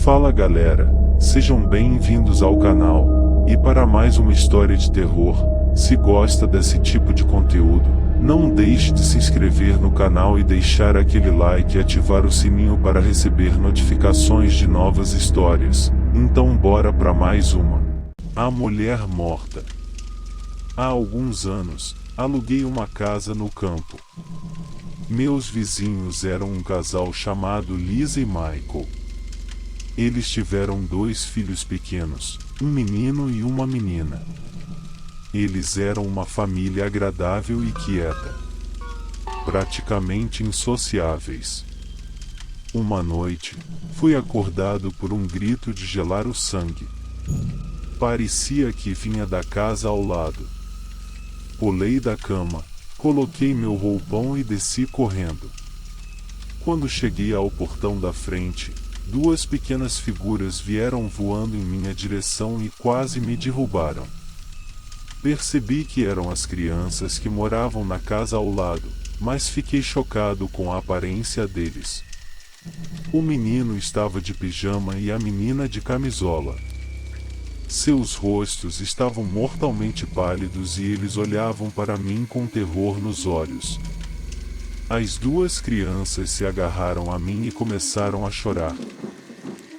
Fala galera, sejam bem-vindos ao canal, e para mais uma história de terror. Se gosta desse tipo de conteúdo, não deixe de se inscrever no canal e deixar aquele like e ativar o sininho para receber notificações de novas histórias. Então bora para mais uma. A Mulher Morta. Há alguns anos, aluguei uma casa no campo. Meus vizinhos eram um casal chamado Lisa e Michael. Eles tiveram 2 filhos pequenos, um menino e uma menina. Eles eram uma família agradável e quieta, praticamente insociáveis. Uma noite, fui acordado por um grito de gelar o sangue. Parecia que vinha da casa ao lado. Pulei da cama, coloquei meu roupão e desci correndo. Quando cheguei ao portão da frente, 2 pequenas figuras vieram voando em minha direção e quase me derrubaram. Percebi que eram as crianças que moravam na casa ao lado, mas fiquei chocado com a aparência deles. O menino estava de pijama e a menina de camisola. Seus rostos estavam mortalmente pálidos e eles olhavam para mim com terror nos olhos. As 2 crianças se agarraram a mim e começaram a chorar.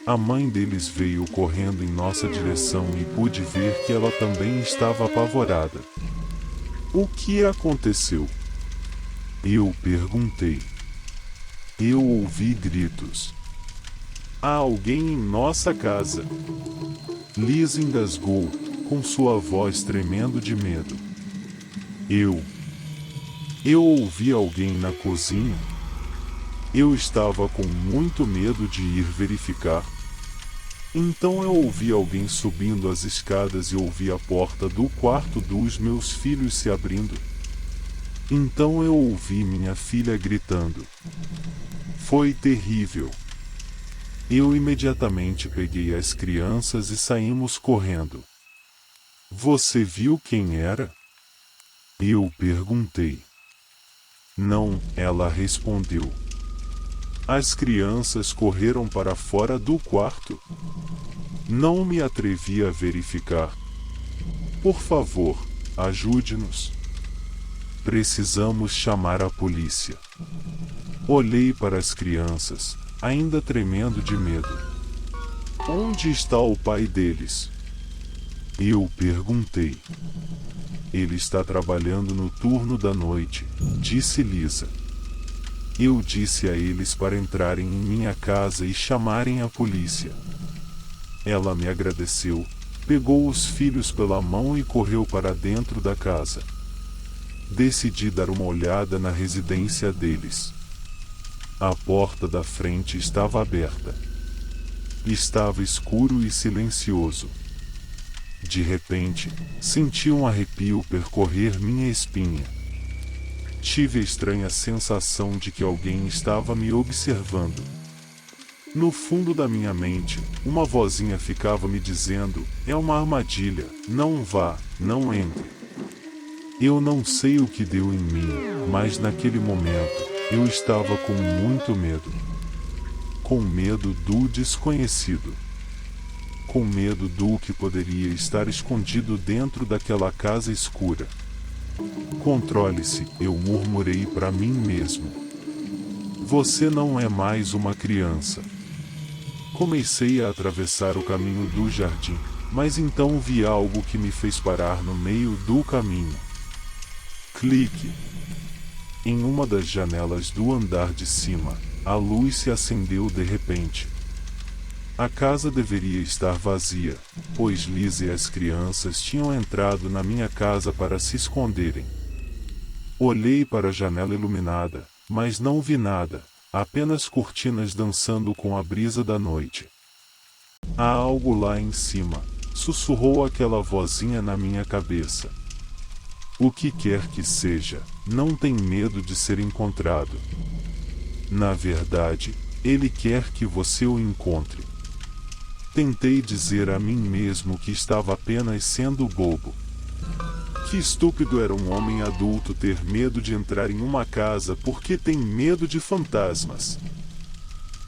A mãe deles veio correndo em nossa direção e pude ver que ela também estava apavorada. O que aconteceu? Eu perguntei. Eu ouvi gritos. Há alguém em nossa casa. Lisa engasgou, com sua voz tremendo de medo. Eu ouvi alguém na cozinha. Eu estava com muito medo de ir verificar. Então eu ouvi alguém subindo as escadas e ouvi a porta do quarto dos meus filhos se abrindo. Então eu ouvi minha filha gritando. Foi terrível. Eu imediatamente peguei as crianças e saímos correndo. Você viu quem era? Eu perguntei. Não, ela respondeu. As crianças correram para fora do quarto. Não me atrevi a verificar. Por favor, ajude-nos. Precisamos chamar a polícia. Olhei para as crianças, ainda tremendo de medo. Onde está o pai deles? Eu perguntei. Ele está trabalhando no turno da noite, disse Lisa. Eu disse a eles para entrarem em minha casa e chamarem a polícia. Ela me agradeceu, pegou os filhos pela mão e correu para dentro da casa. Decidi dar uma olhada na residência deles. A porta da frente estava aberta. Estava escuro e silencioso. De repente, senti um arrepio percorrer minha espinha. Tive a estranha sensação de que alguém estava me observando. No fundo da minha mente, uma vozinha ficava me dizendo: é uma armadilha, não vá, não entre. Eu não sei o que deu em mim, mas naquele momento, eu estava com muito medo. Com medo do desconhecido. Com medo do que poderia estar escondido dentro daquela casa escura. Controle-se, eu murmurei para mim mesmo. Você não é mais uma criança. Comecei a atravessar o caminho do jardim, mas então vi algo que me fez parar no meio do caminho. Clique! Em uma das janelas do andar de cima, a luz se acendeu de repente. A casa deveria estar vazia, pois Lisa e as crianças tinham entrado na minha casa para se esconderem. Olhei para a janela iluminada, mas não vi nada, apenas cortinas dançando com a brisa da noite. Há algo lá em cima, sussurrou aquela vozinha na minha cabeça. O que quer que seja, não tem medo de ser encontrado. Na verdade, ele quer que você o encontre. Tentei dizer a mim mesmo que estava apenas sendo bobo. Que estúpido era um homem adulto ter medo de entrar em uma casa porque tem medo de fantasmas.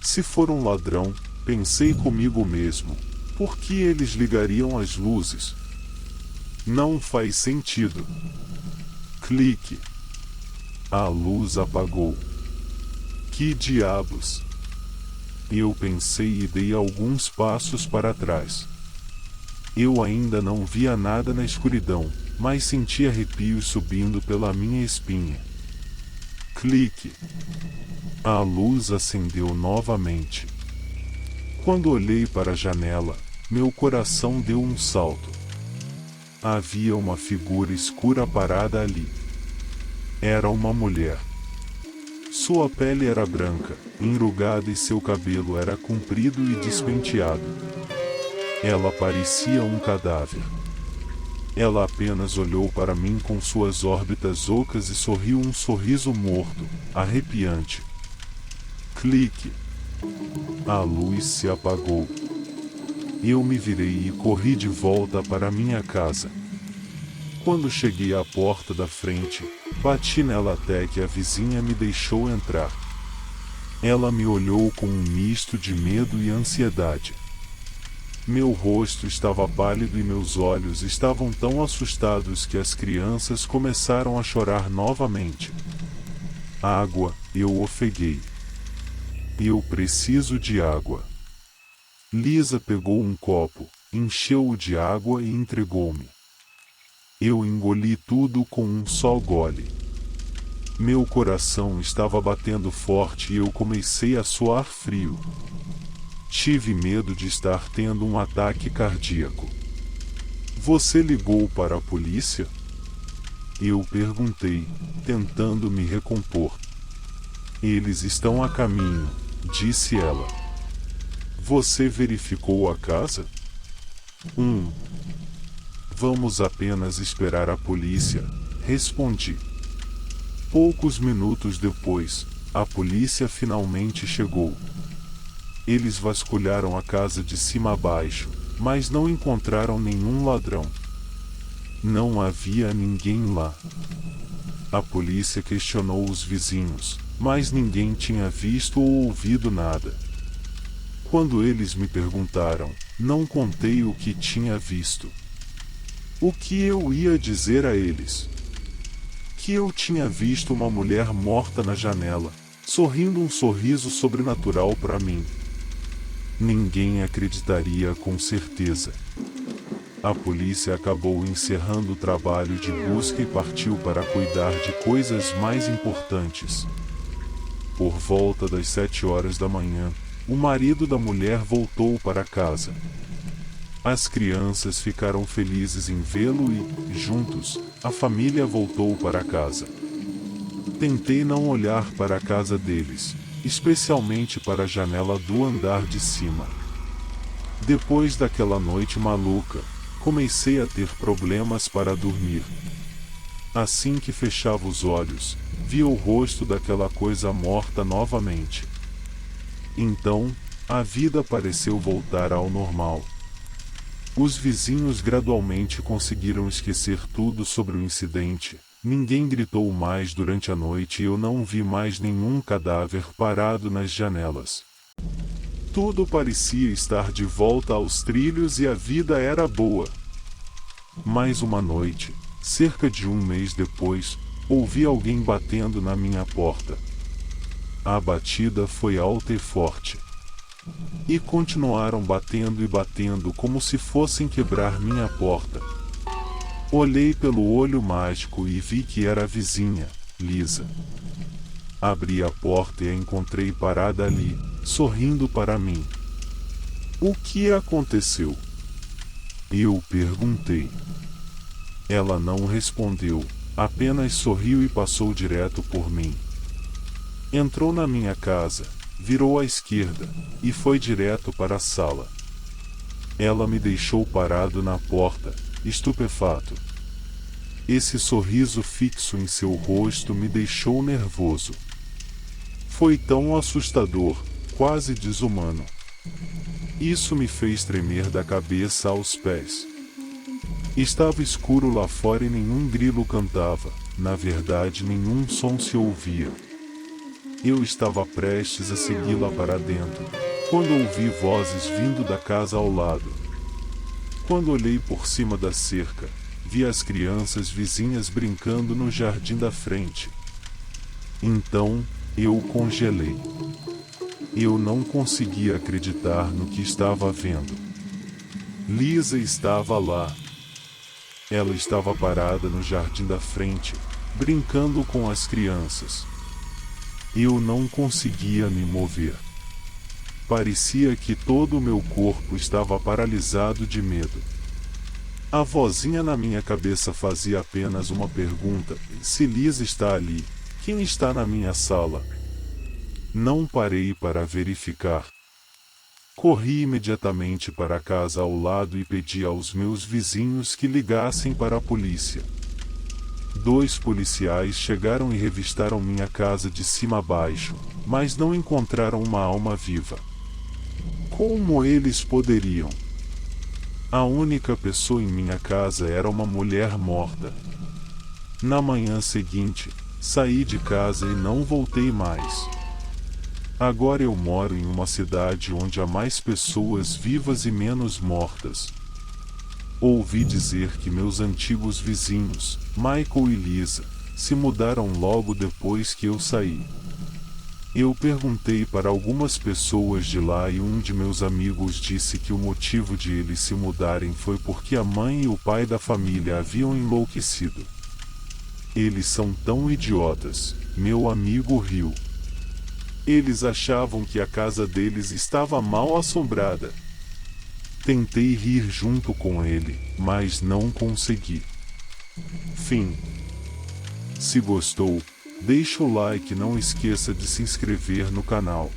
Se for um ladrão, Pensei comigo mesmo. Por que eles ligariam as luzes? Não faz sentido. Clique. A luz apagou. Que diabos? Eu pensei e dei alguns passos para trás. Eu ainda não via nada na escuridão, mas senti arrepios subindo pela minha espinha. Clique. A luz acendeu novamente. Quando olhei para a janela, meu coração deu um salto. Havia uma figura escura parada ali. Era uma mulher. Sua pele era branca, enrugada e seu cabelo era comprido e despenteado. Ela parecia um cadáver. Ela apenas olhou para mim com suas órbitas ocas e sorriu um sorriso morto, arrepiante. Clique. A luz se apagou. Eu me virei e corri de volta para minha casa. Quando cheguei à porta da frente, bati nela até que a vizinha me deixou entrar. Ela me olhou com um misto de medo e ansiedade. Meu rosto estava pálido e meus olhos estavam tão assustados que as crianças começaram a chorar novamente. Água, eu ofeguei. Eu preciso de água. Lisa pegou um copo, encheu-o de água e entregou-me. Eu engoli tudo com um só gole. Meu coração estava batendo forte e eu comecei a suar frio. Tive medo de estar tendo um ataque cardíaco. Você ligou para a polícia? Eu perguntei, tentando me recompor. Eles estão a caminho, disse ela. Você verificou a casa? Vamos apenas esperar a polícia, respondi. Poucos minutos depois, a polícia finalmente chegou. Eles vasculharam a casa de cima a baixo, mas não encontraram nenhum ladrão. Não havia ninguém lá. A polícia questionou os vizinhos, mas ninguém tinha visto ou ouvido nada. Quando eles me perguntaram, não contei o que tinha visto. O que eu ia dizer a eles? Que eu tinha visto uma mulher morta na janela, sorrindo um sorriso sobrenatural para mim. Ninguém acreditaria com certeza. A polícia acabou encerrando o trabalho de busca e partiu para cuidar de coisas mais importantes. Por volta das 7 horas da manhã, o marido da mulher voltou para casa. As crianças ficaram felizes em vê-lo e, juntos, a família voltou para casa. Tentei não olhar para a casa deles, especialmente para a janela do andar de cima. Depois daquela noite maluca, comecei a ter problemas para dormir. Assim que fechava os olhos, via o rosto daquela coisa morta novamente. Então, a vida pareceu voltar ao normal. Os vizinhos gradualmente conseguiram esquecer tudo sobre o incidente. Ninguém gritou mais durante a noite e eu não vi mais nenhum cadáver parado nas janelas. Tudo parecia estar de volta aos trilhos e a vida era boa. Mais uma noite, cerca de um mês depois, ouvi alguém batendo na minha porta. A batida foi alta e forte. E continuaram batendo e batendo como se fossem quebrar minha porta. Olhei pelo olho mágico e vi que era a vizinha, Lisa. Abri a porta e a encontrei parada ali, sorrindo para mim. O que aconteceu? Eu perguntei. Ela não respondeu, apenas sorriu e passou direto por mim. Entrou na minha casa, virou à esquerda, e foi direto para a sala. Ela me deixou parado na porta, estupefato. Esse sorriso fixo em seu rosto me deixou nervoso. Foi tão assustador, quase desumano. Isso me fez tremer da cabeça aos pés. Estava escuro lá fora e nenhum grilo cantava, na verdade nenhum som se ouvia. Eu estava prestes a segui-la para dentro, quando ouvi vozes vindo da casa ao lado. Quando olhei por cima da cerca, vi as crianças vizinhas brincando no jardim da frente. Então, eu congelei. Eu não conseguia acreditar no que estava vendo. Lisa estava lá. Ela estava parada no jardim da frente, brincando com as crianças. Eu não conseguia me mover. Parecia que todo o meu corpo estava paralisado de medo. A vozinha na minha cabeça fazia apenas uma pergunta: se Lisa está ali, quem está na minha sala? Não parei para verificar. Corri imediatamente para a casa ao lado e pedi aos meus vizinhos que ligassem para a polícia. 2 policiais chegaram e revistaram minha casa de cima a baixo, mas não encontraram uma alma viva. Como eles poderiam? A única pessoa em minha casa era uma mulher morta. Na manhã seguinte, saí de casa e não voltei mais. Agora eu moro em uma cidade onde há mais pessoas vivas e menos mortas. Ouvi dizer que meus antigos vizinhos, Michael e Lisa, se mudaram logo depois que eu saí. Eu perguntei para algumas pessoas de lá e um de meus amigos disse que o motivo de eles se mudarem foi porque a mãe e o pai da família haviam enlouquecido. Eles são tão idiotas, meu amigo riu. Eles achavam que a casa deles estava mal assombrada. Tentei rir junto com ele, mas não consegui. Fim. Se gostou, deixa o like e não esqueça de se inscrever no canal.